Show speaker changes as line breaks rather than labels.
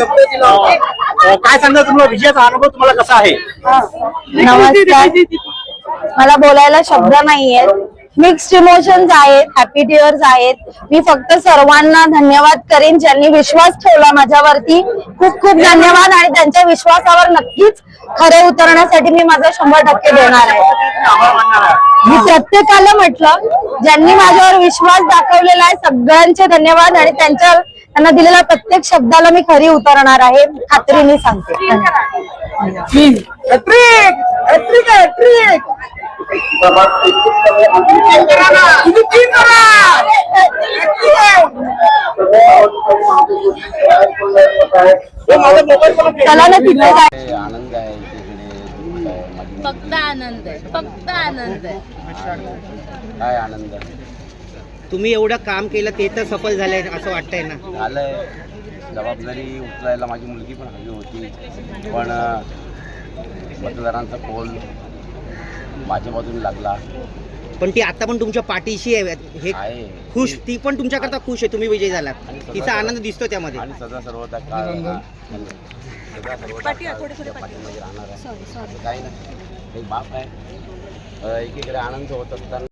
काय सांगा तुम्हाला विजयाचा अनुभव तुम्हाला कसा आहे?
नमस्कार. मला बोलायला शब्द नाहीये. मिक्स्ड इमोशन्स आहेत, हॅपी टीयर्स आहेत. मी फक्त सर्वांना धन्यवाद करेन ज्यांनी विश्वास ठेवला माझ्यावरती. खूप खूप धन्यवाद आणि त्यांच्या विश्वासावर नक्कीच खरे उतरण्यासाठी मी माझा 100% देणार आहे. मी प्रत्येकाला म्हटलं ज्यांनी माझ्यावर विश्वास दाखवलेला आहे सगळ्यांचे धन्यवाद आणि त्यांना दिलेल्या प्रत्येक शब्दाला मी खरी उतरणार आहे, खात्रीने सांगते. चला ना तिथे काय
आनंद आहे
फक्त आनंद आहे, फक्त आनंद आहे.
काय आनंद
तुम्ही एवढं काम केलं ते तर सफल झालंय असं वाटतंय ना?
झालंय. जबाबदारी उचलायला माझी मुलगी पण हवी होती, पण मतदारांचा कौल माझ्या बाजूने लागला.
पण ती आता पण तुमच्या पाठीशी आहे, हे
आहे
खुश, ती पण तुमच्याकरता खुश आहे, तुम्ही विजयी झालात, तिचा आनंद दिसतो त्यामध्ये.
आणि सदा सर्वदा पाठीमध्ये राहणार आहे. काही नाही, एक बाप आहे, एकीकडे आनंद होत असताना